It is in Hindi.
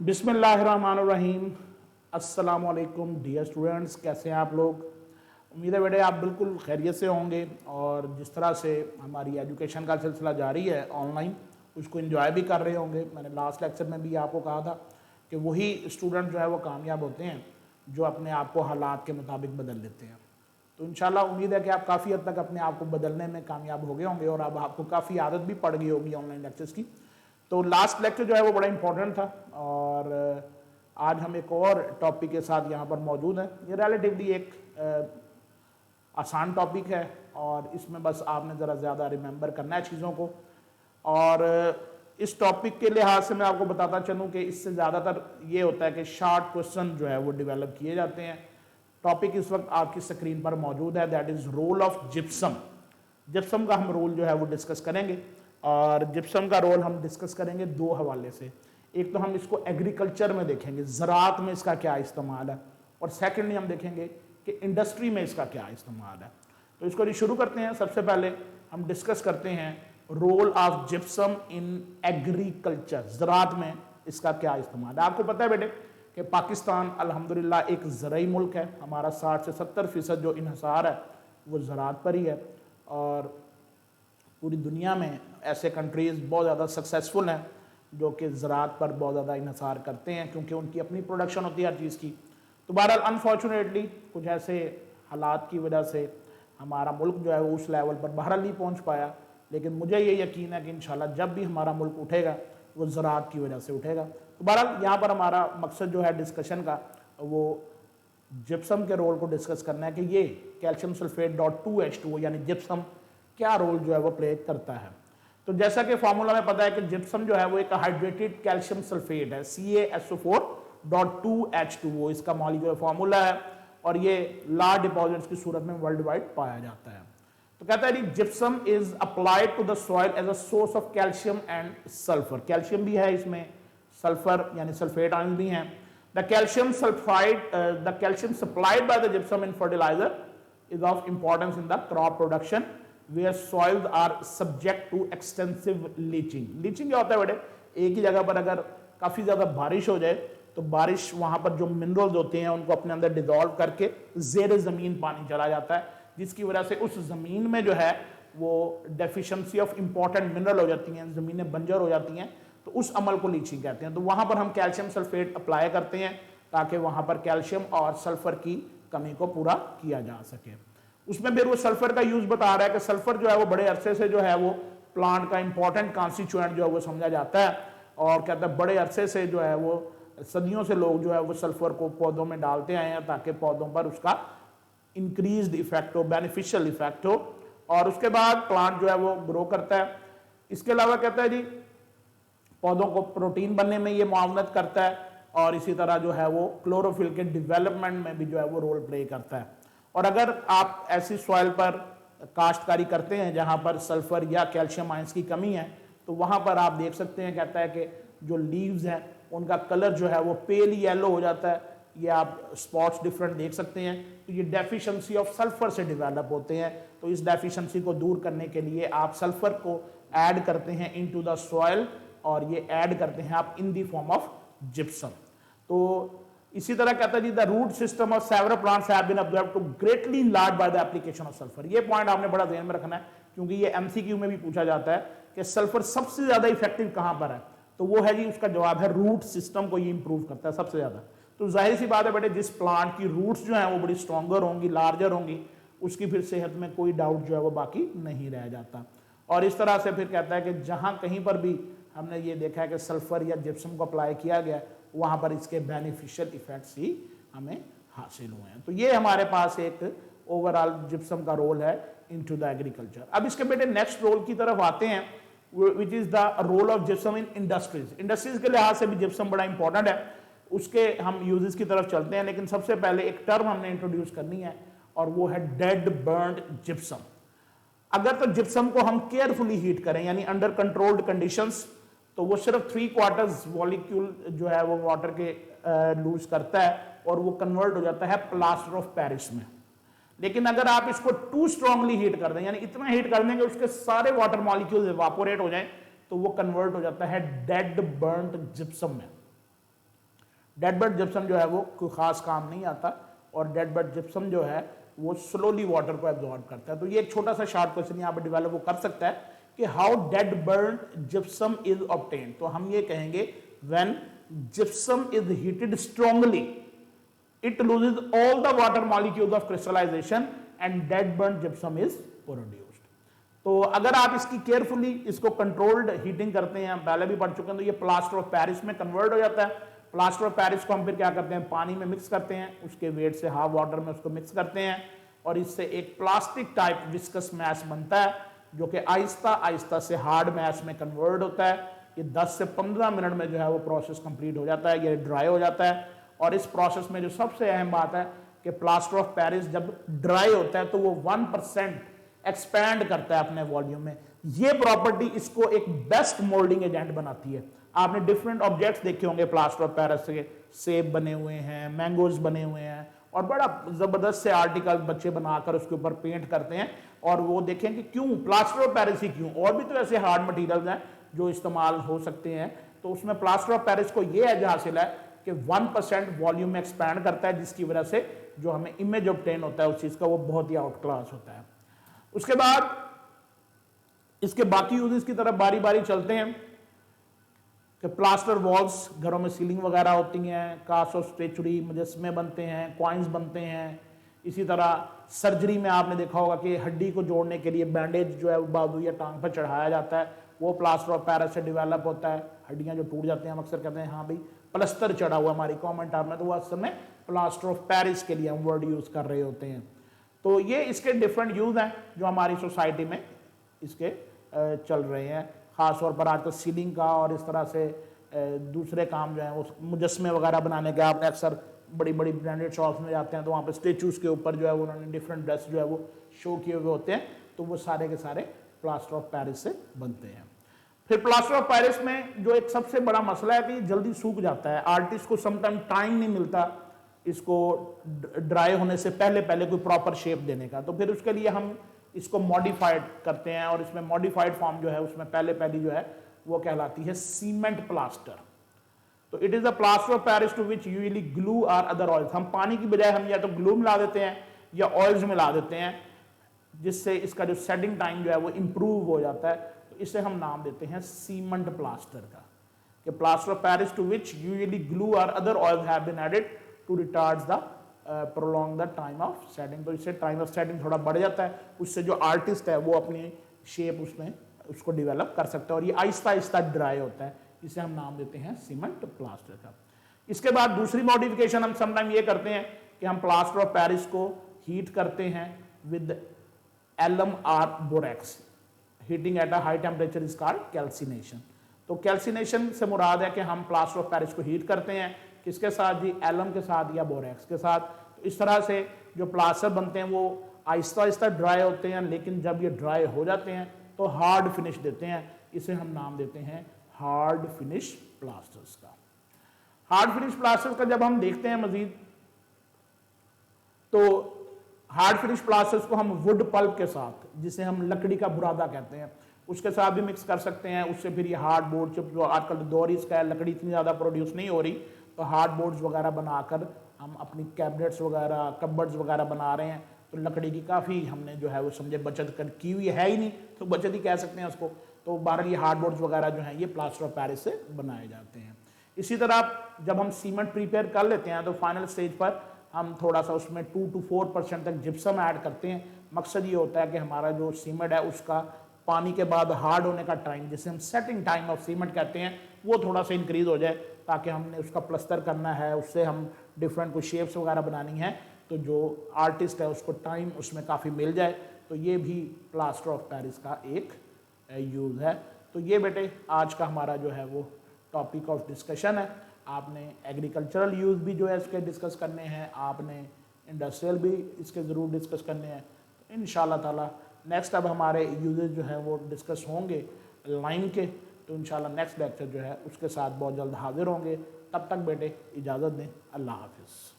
बिस्मिल्लाहिर्रहमानिर्रहीम। अस्सलामुअलैकुम डियर स्टूडेंट्स, कैसे हैं आप लोग। उम्मीद है बेटे आप बिल्कुल खैरियत से होंगे और जिस तरह से हमारी एजुकेशन का सिलसिला जारी है ऑनलाइन, उसको एंजॉय भी कर रहे होंगे। मैंने लास्ट लेक्चर में भी आपको कहा था कि वही स्टूडेंट जो है वो कामयाब होते हैं जो अपने आप को हालात के मुताबिक बदल लेते हैं। तो इंशाल्लाह उम्मीद है कि आप काफ़ी हद तक अपने आप को बदलने में कामयाब हो गए होंगे और अब आपको काफ़ी आदत भी पड़ गई होगी ऑनलाइन लेक्चर्स की। तो लास्ट लेक्चर जो है वो बड़ा इंपॉर्टेंट था और आज हम एक और टॉपिक के साथ यहाँ पर मौजूद हैं। ये रिलेटिवली एक आसान टॉपिक है और इसमें बस आपने ज़रा ज़्यादा रिमेंबर करना है चीज़ों को। और इस टॉपिक के लिहाज से मैं आपको बताता चलूँ कि इससे ज़्यादातर ये होता है कि शॉर्ट क्वेश्चन जो है वो डेवलप किए जाते हैं। टॉपिक इस वक्त आपकी स्क्रीन पर मौजूद है, that is role of gypsum. Gypsum का हम रोल जो है वो डिस्कस करेंगे और जिप्सम का रोल हम डिस्कस करेंगे दो हवाले से। एक तो हम इसको एग्रीकल्चर में देखेंगे, ज़राअत में इसका क्या इस्तेमाल है, और सेकेंडली हम देखेंगे कि इंडस्ट्री में इसका क्या इस्तेमाल है। तो इसको शुरू करते हैं। सबसे पहले हम डिस्कस करते हैं role of gypsum in agriculture, ज़राअत में इसका क्या इस्तेमाल है। आपको पता है बेटे कि पाकिस्तान अल्हम्दुलिल्लाह एक ज़रई मुल्क है। हमारा 60 से 70% जो इन्हसार है वो ज़राअत पर ही है और पूरी दुनिया में ऐसे कंट्रीज़ बहुत ज़्यादा सक्सेसफुल हैं जो कि ज़राअत पर बहुत ज़्यादा इन्हसार करते हैं क्योंकि उनकी अपनी प्रोडक्शन होती है हर चीज़ की। तो बहरहाल अनफॉर्चुनेटली कुछ ऐसे हालात की वजह से हमारा मुल्क जो है वो उस लेवल पर बहरहाल नहीं पहुँच पाया, लेकिन मुझे ये यकीन है कि इंशाल्लाह जब भी हमारा मुल्क उठेगा वो ज़राअत की वजह से उठेगा। तो बहरहाल यहाँ पर हमारा मकसद जो है डिस्कशन का वो जिप्सम के रोल को डिस्कस करना है कि ये कैल्शियम सल्फेट .2H2O यानी जिप्सम क्या रोल जो है वो प्ले करता है। तो जैसा कि फॉर्मूला में पता है कि जिप्सम जो है वो एक हाइड्रेटेड कैल्शियम सल्फेट है, CaSO4.2H2O इसका मॉलिक्यूलर फॉर्मूला है और ये लार्ज डिपॉजिट्स की सूरत में वर्ल्ड वाइड पाया जाता है। तो कहता है जी gypsum is applied to the soil as a source of calcium and sulphur. Calcium भी है इसमें, सल्फर यानी सल्फेट आयन भी हैं। The calcium supplied by the gypsum in fertiliser is of importance in the crop production where soils are subject to extensive leaching। Leaching क्या होता है बेटे, एक ही जगह पर अगर काफ़ी ज़्यादा बारिश हो जाए तो बारिश वहाँ पर जो मिनरल्स होते हैं उनको अपने अंदर डिजॉल्व करके ज़ेर ज़मीन पानी चला जाता है, जिसकी वजह से उस ज़मीन में जो है वो डेफिशिएंसी ऑफ इंपॉर्टेंट मिनरल हो जाती हैं, ज़मीनें बंजर हो जाती हैं। तो उस अमल को लीचिंग कहते हैं। तो वहाँ पर हम कैल्शियम सल्फेट अप्लाई करते हैं ताकि वहाँ पर कैल्शियम और सल्फर की कमी को पूरा किया जा सके। उसमें फिर वो सल्फर का यूज बता रहा है कि सल्फर जो है वो बड़े अरसे से जो है वो प्लांट का इंपॉर्टेंट कॉन्स्टिट्यूएंट जो है वो समझा जाता है और कहता है बड़े अरसे से जो है वो सदियों से लोग जो है वो सल्फर को पौधों में डालते आए हैं ताकि पौधों पर उसका इंक्रीज्ड इफेक्ट हो, बेनिफिशियल इफेक्ट हो और उसके बाद प्लांट जो है वो ग्रो करता है। इसके अलावा कहता है जी पौधों को प्रोटीन बनने में ये मुआवनत करता है और इसी तरह जो है वो क्लोरोफिल के डेवलपमेंट में भी जो है वो रोल प्ले करता है। और अगर आप ऐसी सॉइल पर काश्तकारी करते हैं जहां पर सल्फर या कैल्शियम आयंस की कमी है तो वहां पर आप देख सकते हैं, कहता है कि जो लीव्स हैं उनका कलर जो है वो पेल येलो हो जाता है। ये आप स्पॉट्स डिफरेंट देख सकते हैं। तो ये डेफिशिएंसी ऑफ सल्फर से डेवलप होते हैं। तो इस डेफिशिएंसी को दूर करने के लिए आप सल्फर को ऐड करते हैं इनटू द सॉइल और ये ऐड करते हैं आप in the form of gypsum. तो इसी तरह कहता है जी the root system of several plants have been observed to greatly enlarge by the application of sulphur. ये पॉइंट आपने बड़ा ध्यान में रखना है क्योंकि ये एमसीक्यू में भी पूछा जाता है कि सल्फर सबसे ज्यादा इफेक्टिव कहां पर है, तो वो है जी उसका जवाब है रूट सिस्टम को ये इंप्रूव करता है सबसे ज्यादा। तो जाहिर सी बात है बेटे जिस प्लांट की रूट्स जो है वो बड़ी स्ट्रॉन्गर होंगी, लार्जर होंगी, उसकी फिर सेहत में कोई डाउट जो है वो बाकी नहीं रह जाता। और इस तरह से फिर कहता है कि जहां कहीं पर भी हमने ये देखा है कि सल्फर या जिप्सम को अप्लाई किया गया वहां पर इसके बेनिफिशियल इफेक्ट्स ही हमें हासिल हुए हैं। तो ये हमारे पास एक ओवरऑल जिप्सम का रोल है इनटू द एग्रीकल्चर। अब इसके बेटे नेक्स्ट रोल की तरफ आते हैं which is the role of gypsum in industries. Industries के लिहाज से भी जिप्सम बड़ा इंपॉर्टेंट है, उसके हम यूजेस की तरफ चलते हैं। लेकिन सबसे पहले एक टर्म हमने इंट्रोड्यूस करनी है और वो है डेड बर्न्ड जिप्सम। अगर तो जिप्सम को हम केयरफुली हीट करें यानी अंडर कंट्रोल्ड कंडीशंस तो वो सिर्फ 3/4 मॉलिक्यूल जो है वो वाटर के लूज करता है और वो कन्वर्ट हो जाता है प्लास्टर ऑफ पेरिस में। लेकिन अगर आप इसको टू स्ट्रांगली हीट कर दें यानी इतना हीट कर देंगे उसके सारे वाटर मॉलिक्यूल्स इवापोरेट हो जाएं तो वो कन्वर्ट हो जाता है डेड बर्न्ट जिप्सम में। डेड बेड जिप्सम जो है वो कोई खास काम नहीं आता, और डेड बेड जिप्सम जो है वो स्लोली वाटर को एब्जॉर्ब करता है। तो ये एक छोटा सा शार्ट क्वेश्चन यहाँ पर डेवलप वो कर सकता है कि how dead bed gypsum is obtained. तो हम ये कहेंगे when gypsum is heated strongly it loses all the water molecules of crystallization and dead burnt gypsum is produced। तो अगर आप इसकी केयरफुली इसको कंट्रोल्ड हीटिंग करते हैं, पहले भी पढ़ चुके हैं, तो ये प्लास्टर ऑफ पेरिस में कन्वर्ट हो जाता है। प्लास्टर ऑफ पेरिस को हम फिर क्या करते हैं, पानी में मिक्स करते हैं, उसके वेट से हाफ वाटर में उसको मिक्स करते हैं, और इससे एक प्लास्टिक टाइप विस्कस मैश बनता है जो कि आहिस्ता आहिस्ता से हार्ड मैश में कन्वर्ट होता है। ये 10 से 15 मिनट में जो है वो प्रोसेस कंप्लीट हो जाता है, ये ड्राई हो जाता है। और इस प्रोसेस में जो सबसे अहम बात है कि प्लास्टर ऑफ पेरिस जब ड्राई होता है तो वो 1% एक्सपैंड करता है अपने वॉल्यूम में। ये प्रॉपर्टी इसको एक बेस्ट मोल्डिंग एजेंट बनाती है। आपने डिफरेंट ऑब्जेक्ट्स देखे होंगे प्लास्टर ऑफ पेरिस के, सेब बने हुए हैं, मैंगोज बने हुए हैं, और बड़ा जबरदस्त से आर्टिकल बच्चे बनाकर उसके ऊपर पेंट करते हैं, और वो देखें कि क्यों प्लास्टर ऑफ पेरिस ही क्यों, और भी तो ऐसे हार्ड मटेरियल्स हैं जो इस्तेमाल हो सकते हैं। तो उसमें प्लास्टर ऑफ पेरिस को ये एज हासिल है कि 1% वॉल्यूम में एक्सपैंड करता है, जिसकी वजह से जो हमें इमेज ऑब्टेन होता है उस चीज का वो बहुत ही आउट क्लास होता है। उसके बाद इसके बाकी यूजेस की तरफ बारी बारी चलते हैं कि प्लास्टर वॉल्स, घरों में सीलिंग वगैरह होती हैं, कास्ट ऑफ स्टेचुरी, मुजस्मे बनते हैं, कॉइन्स बनते हैं। इसी तरह सर्जरी में आपने देखा होगा कि हड्डी को जोड़ने के लिए बैंडेज जो है वो बाजू या टांग पर चढ़ाया जाता है, वो प्लास्टर ऑफ पेरिस से डेवलप होता है। हड्डियां जो टूट जाती हैं हम अक्सर कहते हैं हाँ भाई प्लस्तर चढ़ा हुआ हमारी कॉमन टर्म में, तो वो असल में प्लास्टर ऑफ पेरिस के लिए हम वर्ड यूज कर रहे होते हैं। तो ये इसके डिफरेंट यूज हैं जो हमारी सोसाइटी में इसके चल रहे हैं, खास तौर पर आजकल सीलिंग का और इस तरह से दूसरे काम जो है वो मुजस्मे वगैरह बनाने के। आपने अक्सर बड़ी बड़ी ब्रांडेड शॉप्स में जाते हैं तो वहाँ पे स्टेचूज के ऊपर जो है उन्होंने डिफरेंट ड्रेस जो है वो शो किए हुए होते हैं, तो वो सारे के सारे प्लास्टर ऑफ पेरिस से बनते हैं। फिर प्लास्टर ऑफ पेरिस में जो एक सबसे बड़ा मसला है कि ये जल्दी सूख जाता है, आर्टिस्ट को समटाइम टाइम नहीं मिलता इसको ड्राई होने से पहले पहले कोई प्रॉपर शेप देने का। तो फिर उसके लिए हम इसको मॉडिफाइड करते हैं, और इसमें मॉडिफाइड फॉर्म जो है उसमें पहले पहली जो है वो कहलाती है सीमेंट प्लास्टर। तो it is a plaster of Paris to which usually glue or other oils. हम पानी की बजाय हम या तो ग्लू मिला देते हैं या ऑयल्स मिला देते हैं, जिससे इसका जो सेटिंग टाइम जो है वो इंप्रूव हो जाता है। तो इसे हम नाम देते हैं सीमेंट प्लास्टर का, कि plaster of Paris to which usually glue और other oils have been added to retards the prolong the time of setting. तो इससे टाइम ऑफ सेटिंग थोड़ा बढ़ जाता है, उससे जो आर्टिस्ट है वो अपनी शेप उसमें उसको डेवलप कर सकता है, और ये आहिस्ता आहिस्ता ड्राई होता है। इसे हम नाम देते हैं सीमेंट प्लास्टर का। इसके बाद दूसरी मॉडिफिकेशन हम समटाइम ये करते हैं कि हम प्लास्टर ऑफ पेरिस को हीट करते हैं with alum or borax. Heating at a high temperature is called calcination. तो कैल्सिनेशन से मुराद है कि हम प्लास्टर ऑफ पेरिस को हीट करते हैं, किसके साथ जी, एलम के साथ या बोरेक्स के साथ। तो इस तरह से जो प्लास्टर बनते हैं वो आहिस्ता आहिस्ता ड्राई होते हैं, लेकिन जब ये ड्राई हो जाते हैं तो हार्ड फिनिश देते हैं। इसे हम नाम देते हैं हार्ड फिनिश प्लास्टर्स का। हार्ड फिनिश प्लास्टर्स का जब हम देखते हैं मजीद, तो हार्ड फिनिश प्लास्टर्स को हम वुड पल्प के साथ, जिसे हम लकड़ी का बुरादा कहते हैं, उसके साथ भी मिक्स कर सकते हैं। उससे फिर ये हार्ड बोर्ड, जो आजकल दौर इसका है, लकड़ी इतनी ज़्यादा प्रोड्यूस नहीं हो रही, तो हार्ड बोर्ड्स वगैरह बनाकर हम अपनी कैबिनेट्स वगैरह, कपबर्ड्स वगैरह बना रहे हैं। तो लकड़ी की काफ़ी हमने जो है वो समझे बचत कर की हुई है ही नहीं, तो बचत ही कह सकते हैं उसको। तो बहरहाल ये हार्ड बोर्ड्स वगैरह जो हैं ये प्लास्टर ऑफ पेरिस से बनाए जाते हैं। इसी तरह जब हम सीमेंट प्रिपेयर कर लेते हैं तो फाइनल स्टेज पर हम थोड़ा सा उसमें 2 to 4% तक जिप्सम ऐड करते हैं। मकसद ये होता है कि हमारा जो सीमेंट है उसका पानी के बाद हार्ड होने का टाइम, जिसे हम सेटिंग टाइम ऑफ सीमेंट कहते हैं, वो थोड़ा सा इंक्रीज हो जाए, ताकि हमने उसका प्लस्तर करना है, उससे हम डिफरेंट कुछ शेप्स वगैरह बनानी है, तो जो आर्टिस्ट है उसको टाइम उसमें काफ़ी मिल जाए। तो ये भी प्लास्टर ऑफ पेरिस का एक यूज़ है। तो ये बेटे आज का हमारा जो है वो टॉपिक ऑफ डिस्कशन है। आपने एग्रीकल्चरल यूज़ भी जो है इसके डिस्कस करने हैं, आपने इंडस्ट्रियल भी इसके ज़रूर डिस्कस करने हैं। तो इंशाल्लाह ताला नेक्स्ट अब हमारे यूजेज जो है वो डिस्कस होंगे लाइन के। तो इंशाल्लाह नेक्स्ट लेक्चर जो है उसके साथ बहुत जल्द हाजिर होंगे। तब तक बेटे इजाज़त दें। अल्लाह हाफिज़।